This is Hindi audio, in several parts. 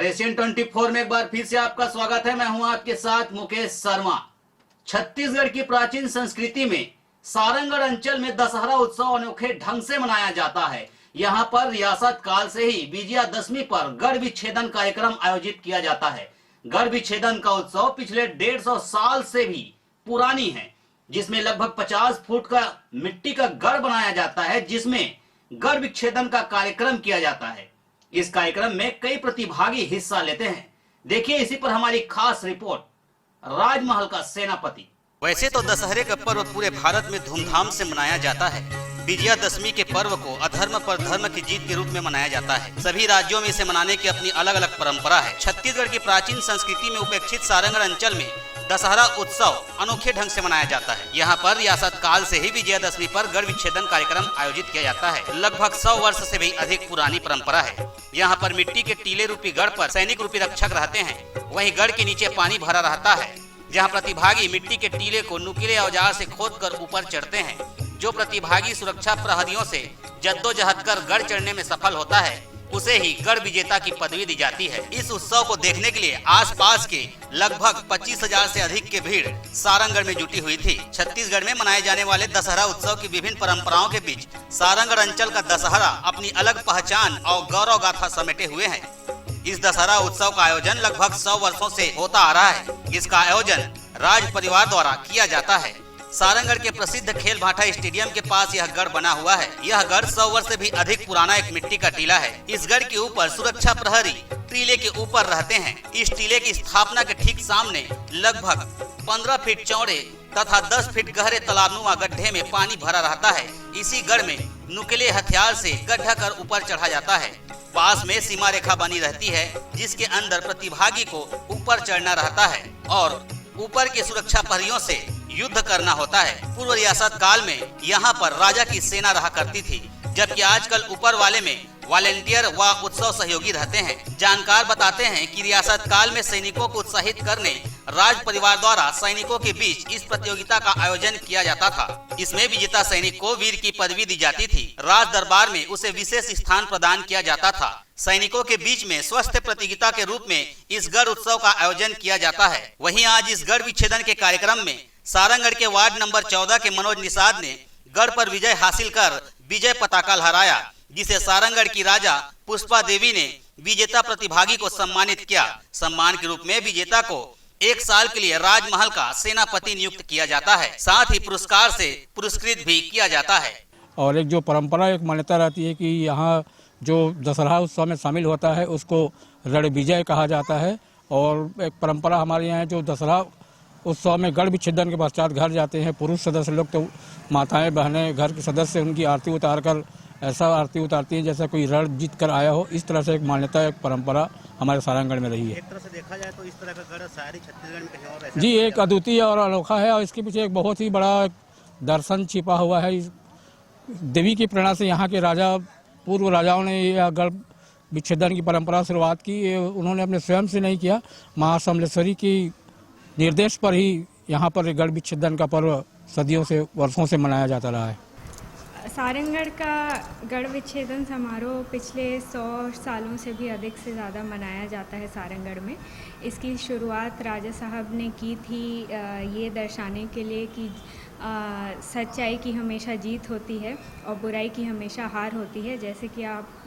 एशियन 24 में एक बार फिर से आपका स्वागत है। मैं हूं आपके साथ मुकेश शर्मा। छत्तीसगढ़ की प्राचीन संस्कृति में सारंगढ़ अंचल में दशहरा उत्सव अनोखे ढंग से मनाया जाता है। यहां पर रियासत काल से ही विजयादशमी पर गढ़ विच्छेदन कार्यक्रम आयोजित किया जाता है। गढ़ विच्छेदन का उत्सव पिछले 150 साल से भी पुरानी है, जिसमें लगभग 50 फुट का मिट्टी का गढ़ बनाया जाता है, जिसमें गढ़ विच्छेदन का कार्यक्रम किया जाता है। इस कार्यक्रम में कई प्रतिभागी हिस्सा लेते हैं। देखिए इसी पर हमारी खास रिपोर्ट, राजमहल का सेनापति। वैसे तो दशहरे का पर्व पूरे भारत में धूमधाम से मनाया जाता है। विजयादशमी के पर्व को अधर्म पर धर्म की जीत के रूप में मनाया जाता है। सभी राज्यों में इसे मनाने की अपनी अलग अलग परंपरा है। छत्तीसगढ़ की प्राचीन संस्कृति में उपेक्षित सारंगढ़ अंचल में दशहरा उत्सव अनोखे ढंग से मनाया जाता है। यहाँ पर रियासत काल से ही विजयादशमी पर गढ़ विच्छेदन कार्यक्रम आयोजित किया जाता है। लगभग 100 वर्ष से भी अधिक पुरानी परंपरा है। यहाँ पर मिट्टी के टीले रूपी गढ़ पर सैनिक रूपी रक्षक रहते हैं। वहीं गढ़ के नीचे पानी भरा रहता है, जहाँ प्रतिभागी मिट्टी के टीले को नुकीले औजार से खोदकर ऊपर चढ़ते हैं। जो प्रतिभागी सुरक्षा प्रहरियों से जद्दोजहद कर गढ़ चढ़ने में सफल होता है, उसे ही गढ़ विजेता की पदवी दी जाती है। इस उत्सव को देखने के लिए आसपास के लगभग 25,000 से अधिक की भीड़ सारंगढ़ में जुटी हुई थी। छत्तीसगढ़ में मनाए जाने वाले दशहरा उत्सव की विभिन्न परंपराओं के बीच सारंगढ़ अंचल का दशहरा अपनी अलग पहचान और गौरव गाथा समेटे हुए है। इस दशहरा उत्सव का आयोजन लगभग 100 वर्षों से होता आ रहा है। इसका आयोजन राज परिवार द्वारा किया जाता है। सारंगढ़ के प्रसिद्ध खेल भाटा स्टेडियम के पास यह गढ़ बना हुआ है। यह गढ़ 100 वर्ष से भी अधिक पुराना एक मिट्टी का टीला है। इस गढ़ के ऊपर सुरक्षा प्रहरी टीले के ऊपर रहते हैं। इस टीले की स्थापना के ठीक सामने लगभग 15 फीट चौड़े तथा 10 फीट गहरे तालाबनुमा गड्ढे में पानी भरा रहता है। इसी गढ़ में नुकीले हथियार से गड्ढा कर ऊपर चढ़ा जाता है। पास में सीमा रेखा बनी रहती है, जिसके अंदर प्रतिभागी को ऊपर चढ़ना रहता है और ऊपर के सुरक्षा प्रहरियों से युद्ध करना होता है। पूर्व रियासत काल में यहाँ पर राजा की सेना रहा करती थी, जबकि आजकल ऊपर वाले में वॉलेंटियर व उत्सव सहयोगी रहते हैं। जानकार बताते हैं कि रियासत काल में सैनिकों को उत्साहित करने राज परिवार द्वारा सैनिकों के बीच इस प्रतियोगिता का आयोजन किया जाता था। इसमें विजेता सैनिक को वीर की पदवी दी जाती थी। राज दरबार में उसे विशेष स्थान प्रदान किया जाता था। सैनिकों के बीच में स्वस्थ प्रतियोगिता के रूप में इस गढ़ उत्सव का आयोजन किया जाता है। वहीं आज इस गढ़ विच्छेदन के कार्यक्रम में सारंगढ़ के वार्ड नंबर 14 के मनोज निषाद ने गढ़ पर विजय हासिल कर विजय पताका लहराया, जिसे सारंगढ़ की राजा पुष्पा देवी ने विजेता प्रतिभागी को सम्मानित किया। सम्मान के रूप में विजेता को 1 साल के लिए राजमहल का सेनापति नियुक्त किया जाता है। साथ ही पुरस्कार से पुरस्कृत भी किया जाता है। और एक जो परंपरा, एक मान्यता रहती है कि यहाँ जो दशहरा उत्सव में शामिल होता है उसको रण विजय कहा जाता है। और एक परंपरा हमारे यहाँ जो दशहरा उत्सव में गढ़ विच्छेदन के पश्चात घर जाते हैं पुरुष सदस्य लोग, तो माताएं बहनें घर के सदस्य उनकी आरती उतार कर ऐसा आरती उतारती हैं जैसा कोई रण जीत कर आया हो। इस तरह से एक मान्यता, एक परंपरा हमारे सारंगढ़ में रही है। एक तरह से देखा जाए तो इस तरह का गढ़ सारी छत्तीसगढ़ में कहीं और ऐसा जी एक अद्वितीय और अनोखा है। और इसके पीछे एक बहुत ही बड़ा दर्शन छिपा हुआ है। देवी की प्रेरणा से यहाँ के राजा, पूर्व राजाओं ने यह गढ़ विच्छेदन की परंपरा शुरुआत की। उन्होंने अपने स्वयं से नहीं किया, माँ समलेश्वरी की निर्देश पर ही यहाँ पर गढ़ विच्छेदन का पर्व सदियों से, वर्षों से मनाया जाता रहा है। सारंगढ़ का गढ़ विच्छेदन समारोह पिछले 100 सालों से भी अधिक से ज़्यादा मनाया जाता है सारंगढ़ में। इसकी शुरुआत राजा साहब ने की थी ये दर्शाने के लिए कि सच्चाई की हमेशा जीत होती है और बुराई की हमेशा हार होती है। जैसे कि आप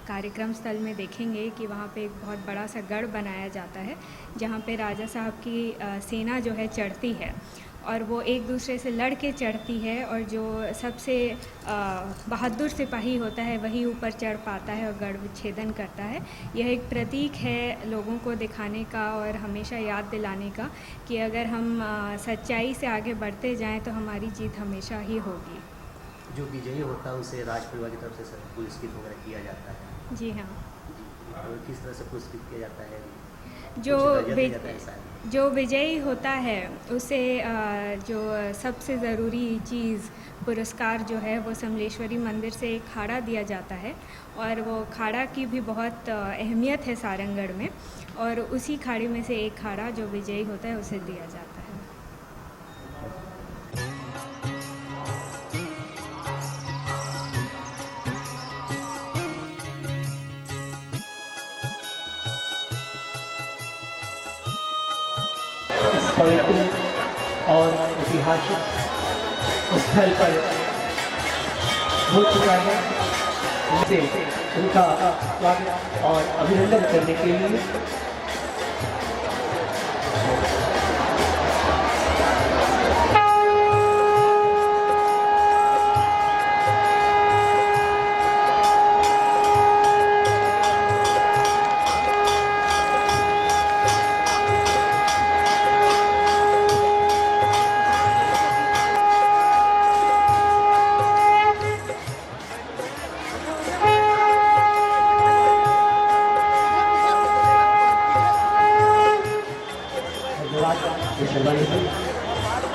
कार्यक्रम स्थल में देखेंगे कि वहाँ पे एक बहुत बड़ा सा गढ़ बनाया जाता है, जहाँ पे राजा साहब की सेना जो है चढ़ती है और वो एक दूसरे से लड़ के चढ़ती है और जो सबसे बहादुर सिपाही होता है वही ऊपर चढ़ पाता है और गढ़ विच्छेदन करता है। यह एक प्रतीक है लोगों को दिखाने का और हमेशा याद दिलाने का कि अगर हम सच्चाई से आगे बढ़ते जाएं तो हमारी जीत हमेशा ही होगी। जो विजयी होता है उसे राज परिवार की तरफ से पुरस्कृत वगैरह किया जाता है। जी हाँ। और किस तरह से पुरस्कृत किया जाता है? जो विजयी होता है उसे जो सबसे ज़रूरी चीज़ पुरस्कार जो है वो समलेश्वरी मंदिर से एक खाड़ा दिया जाता है और वो खाड़ा की भी बहुत अहमियत है सारंगढ़ में। और उसी खाड़े में से एक खाड़ा जो विजयी होता है उसे दिया जाता है। पवित्र और ऐतिहासिक स्थल पर हो चुका है। उनसे उनका स्वागत और अभिनंदन करने के लिए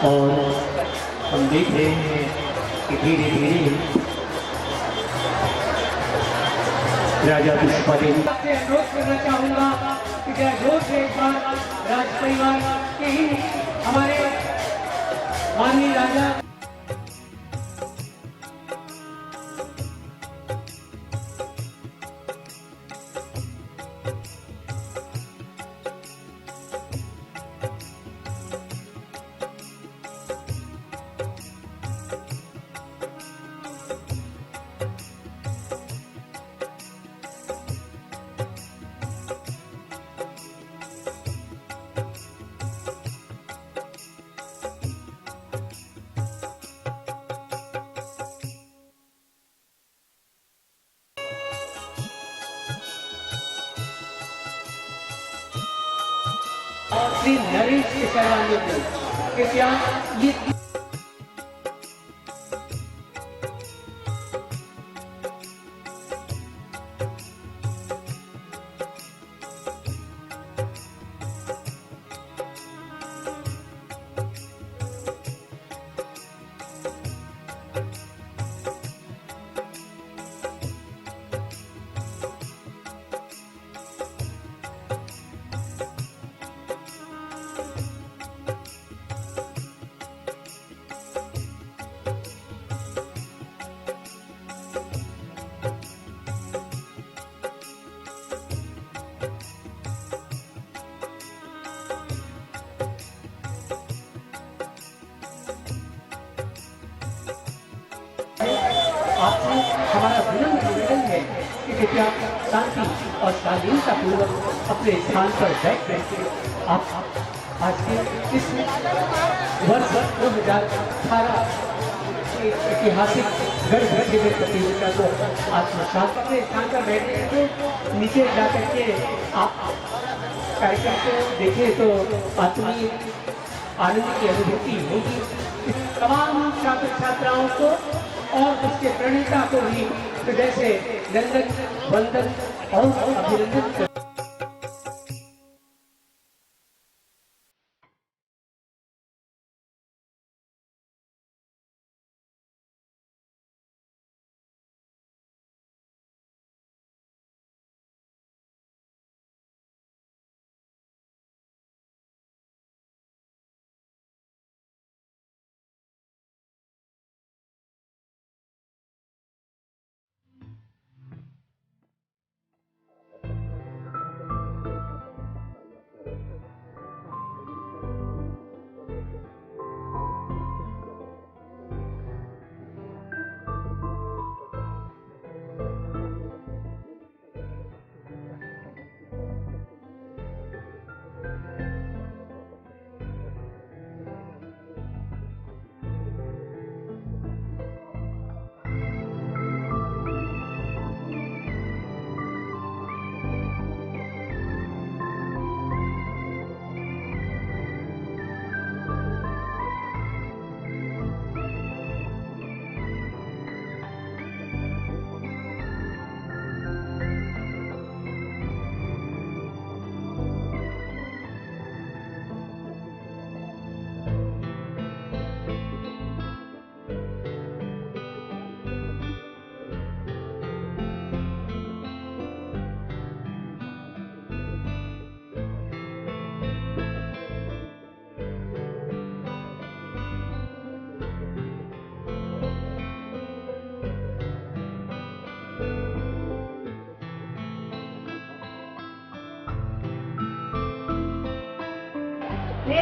और हम देख रहे हैं कि धीरे धीरे राजा पुष्पादेवी से अनुरोध करना चाहूँगा कि क्या जोर से एक बार राज परिवार के ही हमारे माननीय राजा और श्री नरेश के शर्मा को कृपया ये आपसे हमारा विनम्र निवेदन है कि कृपया शांति और शालीनता पूर्वक अपने स्थान पर बैठ बैठे आप आज के इस वर्ष 2018 ऐतिहासिक गढ़ शिविर प्रतियोगिता को आत्मसात अपने स्थान पर बैठे तो नीचे जा करके आप कार्यक्रम को देखें तो आत्मीय आनंद की अनुभूति होगी। तमाम छात्र छात्राओं को और उसके प्रणेता को भी हृदय से नंदन वंदन और अभिनंदन कर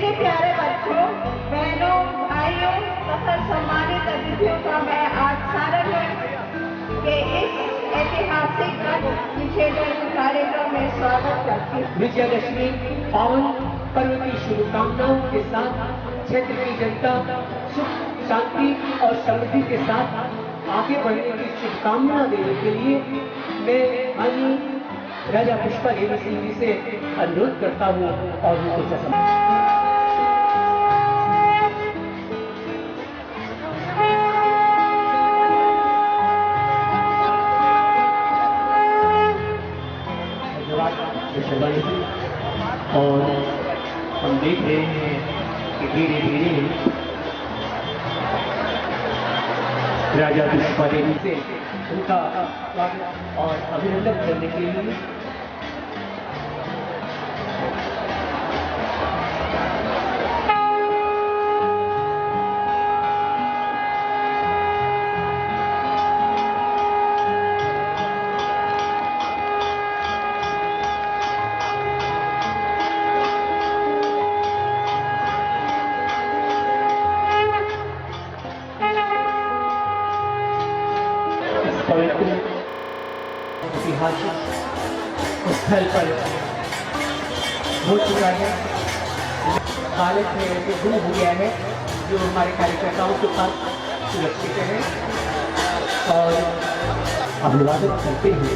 मेरे प्यारे बच्चों, बहनों, भाइयों तथा सम्मानित अतिथियों का मैं आज सारंगगढ़ के इस ऐतिहासिक विच्छेदन कार्यक्रम में स्वागत करती हूँ। विजयादशमी पावन पर्व की शुभकामनाओं के साथ क्षेत्र की जनता सुख, शांति और समृद्धि के साथ आगे बढ़ने की शुभकामना देने के लिए मैं माननीय राजा पुष्पा देवी सिंह जी से अनुरोध करता हूँ और उनको और हम देख रहे हैं कि धीरे धीरे राजा पुष्पा देवी से उनका स्वागत और अभिनंदन करने के लिए पवित्र ऐतिहासिक स्थल पर हो चुका है। हालत में ऐसे गुम हो गया है जो हमारे कार्यकर्ताओं के पास सुरक्षित है और अभिवादन करते हुए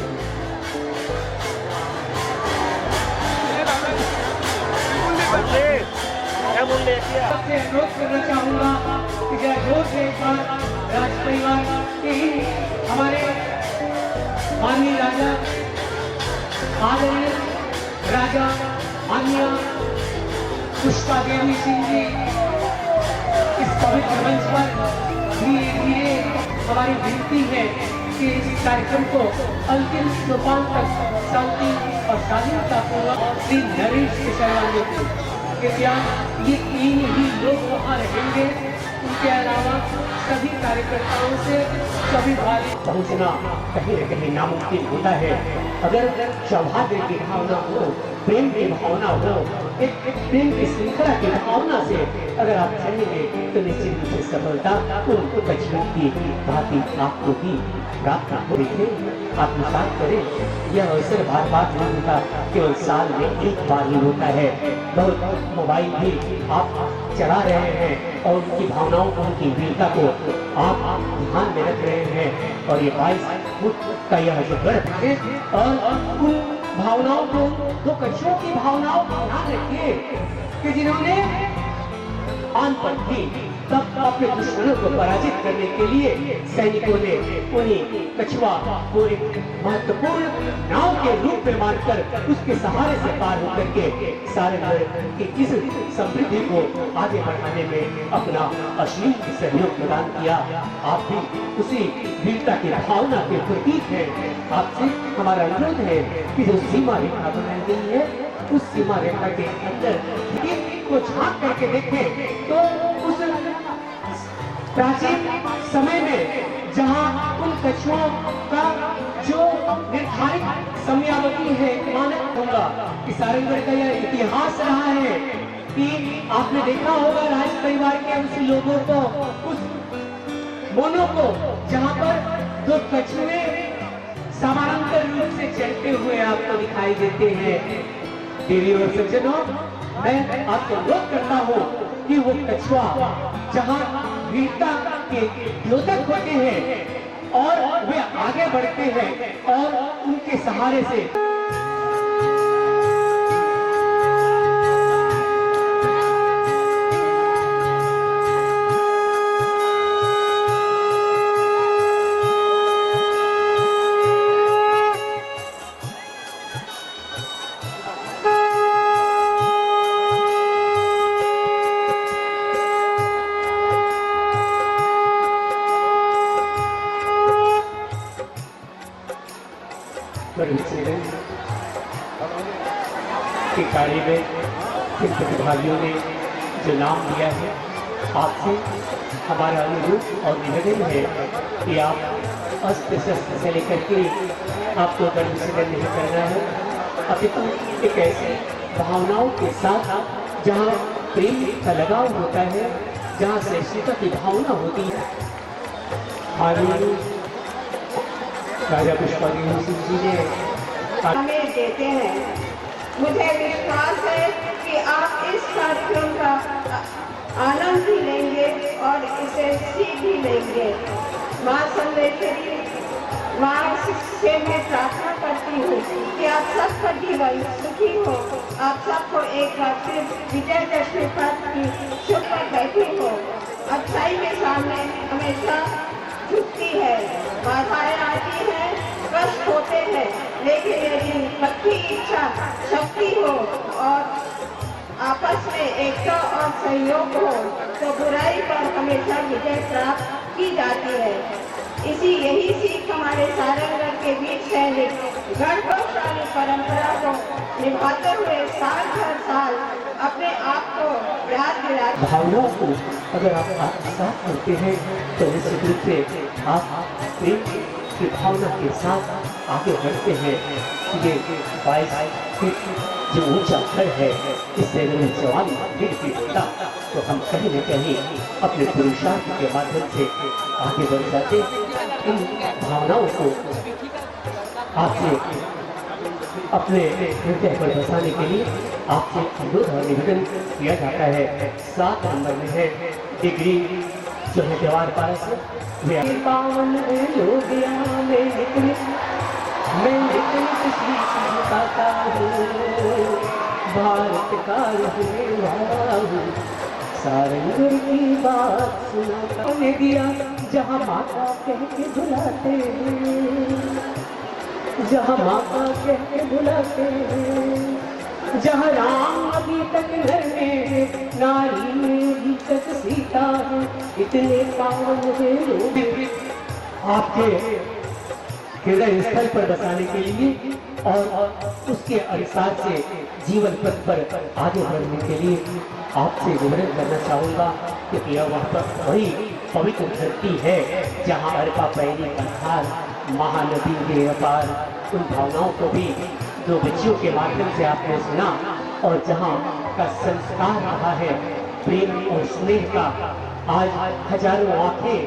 सबसे अनुरोध करना चाहूँगा कि जरा जोर से एक बार राज परिवार के ही हमारे माननीय राजा आदरणीय राजा माननीय पुष्पा देवी सिंह जी इस पवित्र मंच पर धीरे धीरे हमारी विनती है कि इस कार्यक्रम को अंतिम सोपान तक शांति और स्वाधीनता पूर्वक श्री नरेश के शरणाने कृपया ये 3 ही लोग वहाँ रहेंगे। उनके अलावा सभी कार्यकर्ताओं से सभी भाई पहुँचना कहीं न कहीं नामुमकिन होता है। अगर सौभाग्य की भावना हो, प्रेम की भावना हो, एक प्रेम की श्रृंखला की भावना से अगर आप चलेंगे तो निश्चित रूप से सफलता उनको बचने की भांति आपको भी प्राप्त हो। देखें, आत्मसात करें। यह अवसर बार बार नहीं होता, केवल साल में एक बार ही होता है। बहुत मोबाइल भी आप चला रहे हैं और उनकी भावनाओं को, उनकी वीरता को आप ध्यान में रख रहे हैं और ये 22 फुट का यह जो गर्भ है और उन भावनाओं को, दो कक्षों की भावनाओं को ध्यान रखिए कि जिन्होंने आन पर थी तब अपने दुश्मनों को पराजित करने के लिए सैनिकों ने उन्हें कछुआ को एक महत्वपूर्ण नाव के रूप में मानकर उसके सहारे से पार होकर के सारंगगढ़ की इस समृद्धि को आगे बढ़ाने में अपना असीम सहयोग प्रदान किया। आप भी उसी वीरता की भावना के प्रतीक हैं। आपसे हमारा अनुरोध है कि जो सीमा रेखा बनाई गई है उस सीमा रेखा के अंदर को झांक करके देखें तो उस प्राचीन समय में जहां उन कछुओं का जो निर्धारित समयावधि है, मानक होगा कि सारंगगढ़ का यह इतिहास रहा है कि आपने देखा होगा राज परिवार के उस लोगों को, उस मोनों को, जहां पर दो कछुए समानांतर रूप से चलते हुए आपको दिखाई देते हैं। देवी और सज्जनों, मैं आपको अनुरोध करता हूँ कि वो कछुआ जहाँ वीरता के द्योतक होते हैं और वे आगे बढ़ते हैं और उनके सहारे से के कार्य में किन प्रतिभागियों ने जो नाम दिया है, आपसे हमारा अनुरोध और निवेदन है कि आप अस्त्र शस्त्र से लेकर के आपको दंड से नहीं करना है, अपितु एक ऐसी भावनाओं के साथ जहाँ प्रेम का लगाव होता है, जहाँ श्रेष्ठता की भावना होती है। आदरणीय राजा पुष्पादेवी सिंह जी ने हमें देते हैं। मुझे विश्वास है कि आप इस कार्यक्रम का आनंद भी लेंगे और इसे सीख भी लेंगे। माँ संदेश्वरी, माँ से मैं प्रार्थना करती हूँ कि आप सबका जीवन सुखी हो, आप सबको एक बार फिर विजयदशमी पर्व की शुभकामनाएं हो। अच्छाई के सामने हमेशा झुकती है, बाधाएं आती हैं, कष्ट होते हैं, लेकिन यदि सबकी इच्छा शक्ति हो और आपस में एकता और सहयोग हो तो बुराई पर हमेशा विजय प्राप्त की जाती है। यही सीख हमारे सारंगगढ़ के बीच सैनिक गौरवशाली परंपरा को निभाते हुए साल हर साल अपने आप को याद दिलाते। भावनाओं को अगर आप आत्मसात करते हैं तो निश्चित रूप से आप प्रेम की भावना के साथ आगे बढ़ते हैं। ये 22 फीट जो ऊंचा घर है, इससे जवान फिर भी होता तो हम कहीं न कहीं अपने पुरुषार्थ के माध्यम से आगे बढ़ जाते। इन भावनाओं को आपसे अपने हृदय पर बसाने के लिए आपसे अनुरोध और निवेदन किया जाता है। 7 नंबर में है डिग्री जो है देवार पारस पावन योगिया में निकली, मैं निकली किसी का हूँ, भारत का रहने वाला हूँ, सारंगगढ़ की बात सुनाता ने दिया जहाँ माता कह के बुलाते, जहाँ माता कह के बुलाते, जहाँ राम अभी तक घर में, नारी में अभी तक सीता है, इतने पावन है लोग आपके हृदय स्थल पर बसाने के लिए और उसके अनुसार से जीवन पथ पर आगे बढ़ने के लिए आपसे विवरण करना चाहूँगा क्योंकि यह वहाँ पर वही पवित्र धरती है जहाँ अरपा पैरी पठार महानदी के अपार। उन भावनाओं को भी 2 बच्चियों के माध्यम से आपने सुना और जहाँ का संस्कार रहा है प्रेम और स्नेह का, आज हजारों आंखें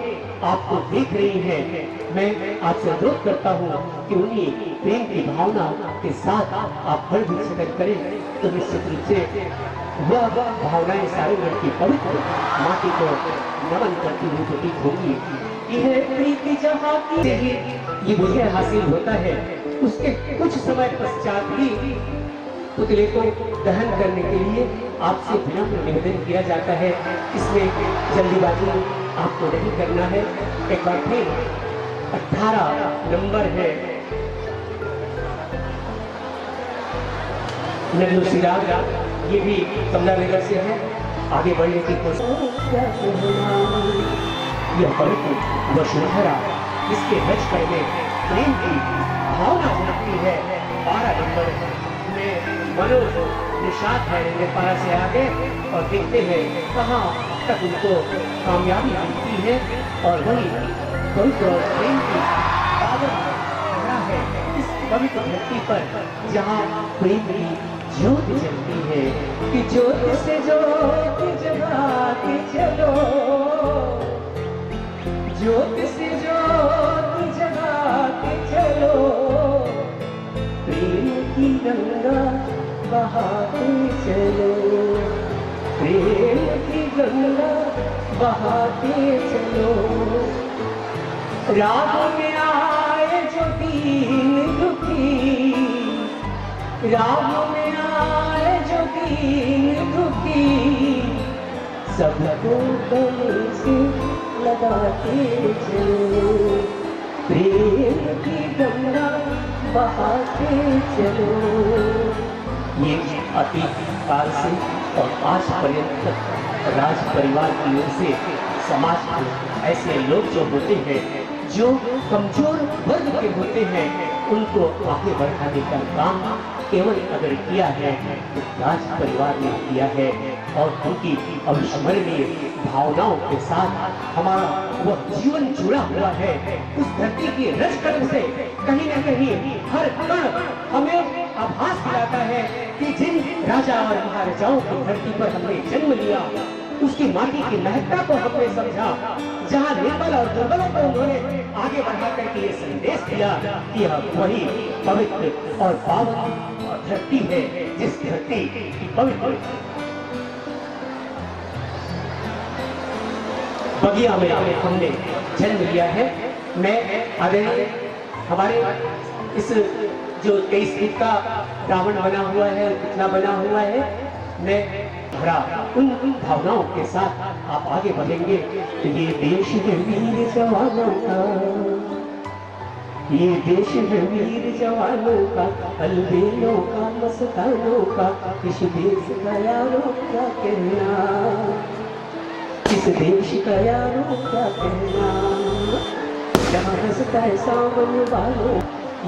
आपको देख रही हैं। मैं आपसे अनुरोध करता हूँ कि उन्हीं प्रेम की भावना के साथ आप हर विचलन करें तो निश्चित रूप से वह भावनाएं सारंगगढ़ की पवित्र माटी को नमन करती हुई प्रतीत होगी। यह प्रीति जहाँ की ये विजय हासिल होता है, उसके कुछ समय पश्चात ही पुतले को दहन करने के लिए आपसे विनम्र निवेदन किया जाता है। इसमें जल्दीबाजी आपको नहीं करना है। एक बार फिर 18 नंबर है नल्लू सिराज, ये भी कमला नगर से है। आगे बढ़ने की कोशिश यह पवित्र वसुंधरा इसके रच करने प्रेम की भावना होती है। 12 नंबर में मनोज निषाद है नेपाल से आगे और देखते हैं कहाँ तक उनको कामयाबी मिलती है और वही पवित्र और प्रेम की पावन खड़ा है इस पवित्र धरती पर जहाँ प्रेम की ज्योत जलती है कि ज्योत से ज्योत जगाते चलो, ज्योत से ज्योत जगाते चलो, प्रेम की गंगा बहाते चलो, प्रेम की गंगा बहाते चलो। राह में आए जो दीन दुखी, राह में आए जो दीन दुखी, सबको गले से लगाते चलो, प्रेम की गंगा बहाते चलो। ये अतीत काल से और आज पर्यंत राज परिवार की ओर से समाज के ऐसे लोग जो होते हैं जो कमजोर वर्ग के होते हैं उनको आगे बढ़ाने का काम केवल अगर किया है तो राज परिवार ने किया है और उनकी अविस्मरणीय भावनाओं के साथ हमारा वह जीवन जुड़ा हुआ है। उस धरती की रजकण से कहीं न कहीं हर कण हमें आभास दिलाता है कि जिन राजा और महाराजाओं की धरती पर हमने जन्म लिया, उसकी माटी की महत्ता को हमने समझा, जहाँ निर्बल और दुर्बलों को उन्होंने आगे बढ़ा करके ये संदेश दिया कि यह वही पवित्र और पावन धरती है जिस धरती की पवित्र बगिया में हमने जन्म लिया है। मैं आदरणीय हमारे इस जो 23 फीट का रावण बना हुआ है, पुतला बना हुआ है, मैं भरा उन भावनाओं के साथ आप आगे बढ़ेंगे। तो ये देश है वीर जवानों का, ये देश है वीर जवानों का, अलबेलों का, मस्तानों का, इस देश का यारों क्या कहना, इस देश का यारों क्या कहना, जहाँ हंसता है सावन वालों,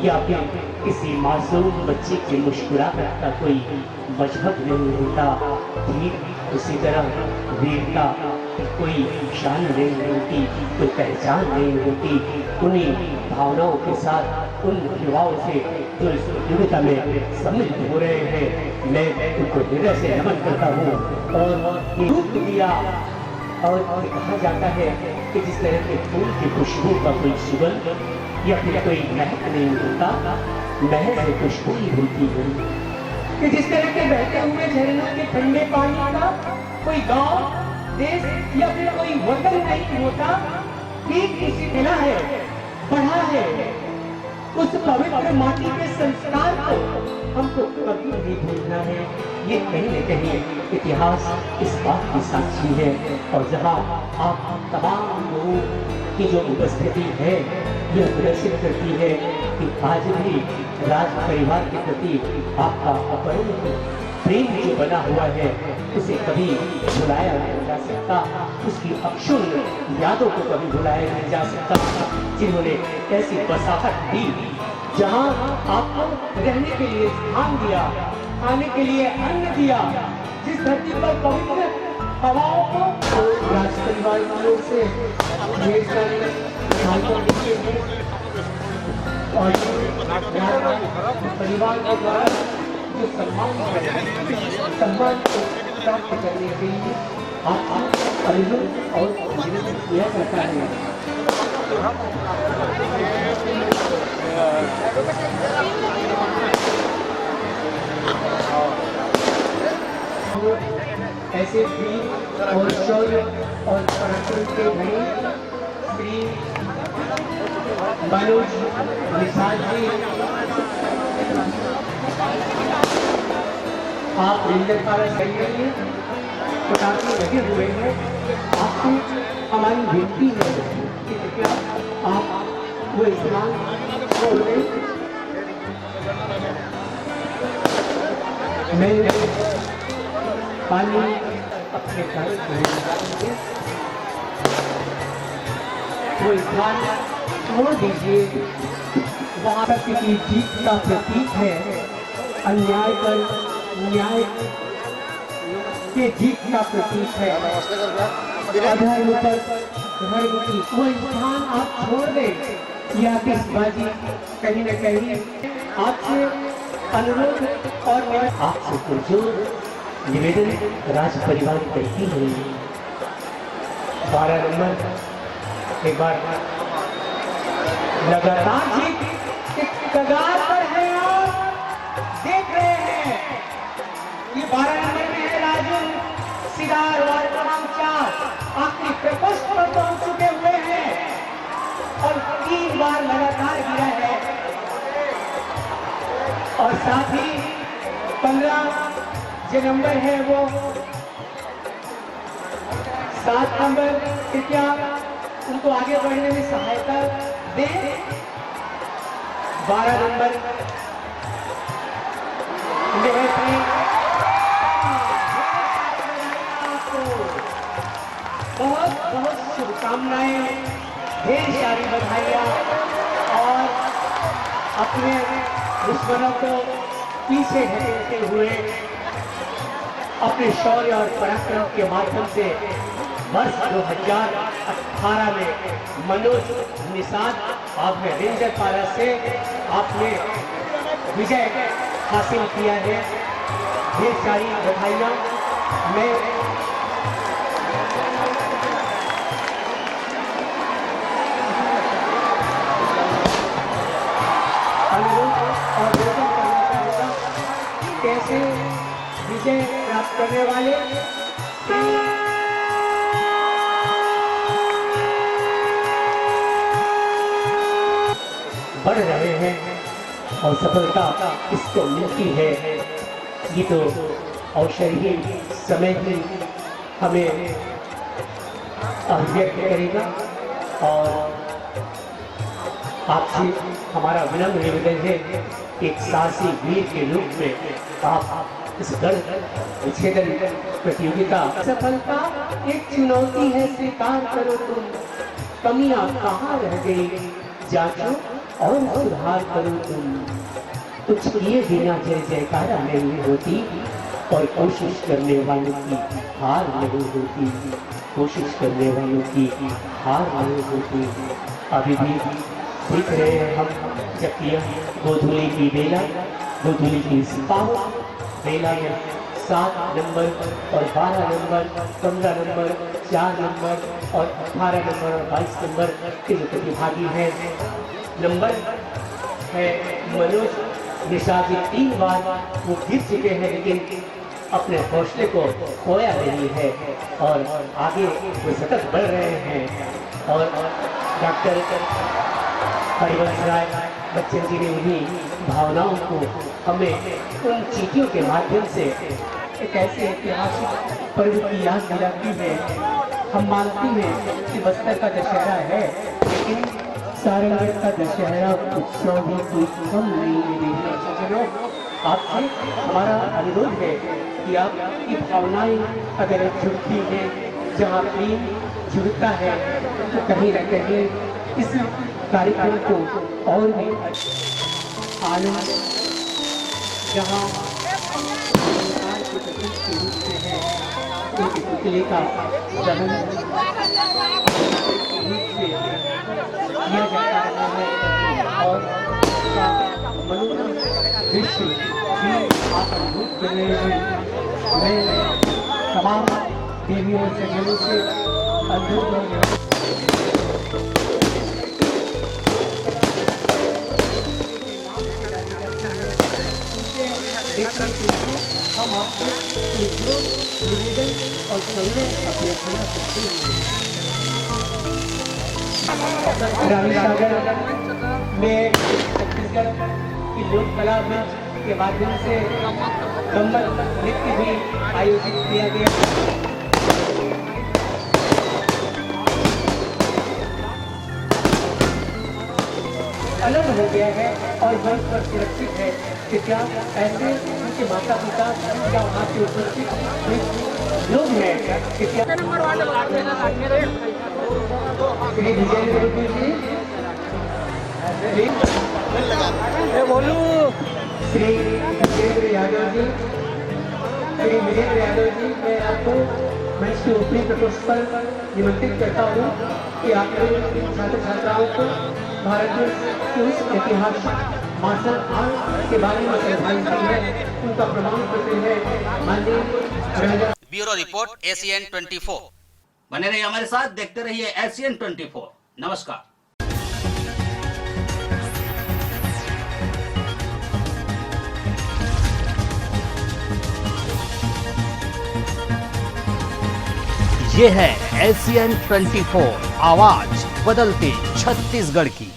या फिर किसी मासूम बच्चे की मुस्कुराहट का कोई मजहब नहीं होता, ठीक उसी तरह वीरता कोई शान नहीं होती, कोई पहचान नहीं होती। उन्हीं भावनाओं के साथ उन युवाओं से जो इस प्रतियोगिता में सम्मिलित हो रहे हैं, मैं उनको हृदय से नमन करता हूँ। और रूप दिया और कहा जाता है कि जिस तरह के फूल की खुशबू का कोई सुगंध या फिर कोई महक नहीं होता, महक से खुशबू ही होती है, कि जिस तरह के बहते हुए झरनों के ठंडे पानी का कोई गांव, देश या फिर कोई वतन नहीं होता, ठीक उसी मिला है, बढ़ा है। उस पवित्र माटी के संस्कार को हमको कभी नहीं भूलना है। ये कहीं न कहीं इतिहास इस बात की साक्षी है। और जहाँ आप तमाम लोगों की जो उपस्थिति है, यह प्रदर्शित करती है कि आज भी राज परिवार के प्रति आपका अपरिमित प्रेम जो बना हुआ है, उसे कभी भुलाया नहीं जा सकता, उसकी अक्षुण्ण यादों को कभी भुलाया नहीं जा सकता, जिन्होंने ऐसी बसाहट दी जहाँ आपको रहने के लिए स्थान दिया, खाने के लिए अन्न दिया, जिस धरती पर पवित्र हवाओं को राज परिवार वालों से ढेर सारे और परिवार के द्वारा जो सम्मान को प्राप्त करने के लिए आप आयोजन और किया जाता है। ऐसे वीर और शौर्य और पराक्रम के धनी श्री मनोज निषाद जी, आप रेंजर पारा सही पटाखे लगे हुए हैं। आपसे हमारी विनती है कि कृपया आप वो इस्तेमाल छोड़ दें। मैं पानी अपने कार्य करेंगे, वो स्थान छोड़ दीजिए। वहाँ तक की जीत का प्रतीक है, अन्याय पर न्याय के जीत का प्रतीक है, अधर्म पर धर्म की। वो स्थान आप छोड़ दें। यह आतिशबाजी कहीं न कहीं आपसे अनुरोध और आपसे पुरजोर निवेदन राज परिवार करती है। 12 नंबर एक बार लगातार जीत के कगार पर है और देख रहे हैं कि 12 नंबर में है राजू सिदार और तमाम 4 आखिरी प्रकोष्ठ पर पहुंच चुके हुए हैं और 3 बार लगातार गिरा है। और साथ ही 15 जो नंबर है वो 7 नंबर, कृपया उनको आगे बढ़ने में सहायता दें। 12 नंबर बहुत बहुत शुभकामनाएं, ढेर सारी बधाइयाँ और अपने दुश्मनों को पीछे ढकेलते हुए अपने शौर्य और पराक्रम के माध्यम से वर्ष 2018 में मनोज निषाद आपने रेंजर पारा से आपने विजय हासिल किया है। ढेर सारी बधाइयाँ। मैं अनुरोध और निवेदन करना चाहूँगा, कैसे विजय प्राप्त करने वाले बढ़ रहे हैं और सफलता इसको मिलती है। ये तो अवसर ही समय ही हमें अभिव्यक्त करेगा और आपसे हमारा विनम्र निवेदन है, एक साहसी वीर के रूप में आप इस गढ़ विच्छेदन प्रतियोगिता सफलता एक चुनौती है, स्वीकार करो तुम, कमियां कहाँ रह गई जांचो और सुधार करो तुम। कुछ किए बिना जय जयकारा नहीं होती और कोशिश करने वालों की हार नहीं होती, कोशिश करने वालों की हार नहीं होती। अभी भी देख रहे हैं हम, जबकि गोधूली की बेला, गोधूली की सिपाह बेला में 7 नंबर और 12 नंबर, 15 नंबर, 4 नंबर और 18 नंबर और 22 नंबर के जो प्रतिभागी हैं। नंबर है मनोज निशा जी, 3 बार वो जीत चुके हैं, लेकिन अपने हौसले को खोया नहीं है और आगे वो सतत बढ़ रहे हैं। और डॉक्टर हरिवंश राय बच्चन जी ने उन्हीं भावनाओं को हमें उन चीटियों के माध्यम से एक ऐसे ऐतिहासिक पर्व की याद दिलाती है। हम मानते हैं कि बस्तर का दशहरा है, लेकिन सारंगढ़ का दशहरा उत्सव भी कोई कम नहीं है। सज्जनों, आपसे हमारा अनुरोध है कि आपकी भावनाएं अगर जुड़ती हैं, जहाँ प्रेम जुड़ता है तो कहीं न कहीं इस कार्यक्रम को और भी आनंद, जहाँ संस्कार के प्रतीक के रूप में है, एक पुतले का दहन किया जाता रहा है और उसका मनोरम दृश्य भी आप अनुभूत कर रहे हैं। मैं तमाम देवियों और सज्जनों से अनुरोध और हम आपसे निवेदन और संदेश अभ्यर्थना करते हैं। रानी सागर में छत्तीसगढ़ की लोक कला मंच के माध्यम से कम्बल नृत्य भी आयोजित किया गया। अलग हो गया है और मंच पर सुरक्षित है कि क्या ऐसे उनके माता पिता या वहाँ के उपस्थित लोग हैं कि क्या श्री विजेंद्र जी, श्री विजेंद्र यादव जी, श्री विजेंद्र यादव जी, मैं आपको मंच के ऊपरी प्रकोष्ठ पर निमंत्रित करता हूँ कि आप छात्र छात्राओं को भारतवर्ष के उस ऐतिहासिक मार्शल आर्ट के बारे में जानकारी दी है, उनका प्रमाण पत्र है माननीय राजा। Bureau report ACN 24। बने रहिए हमारे साथ, देखते रहिए ACN 24। नमस्कार। ये है ACN 24, आवाज बदलते छत्तीसगढ़ की।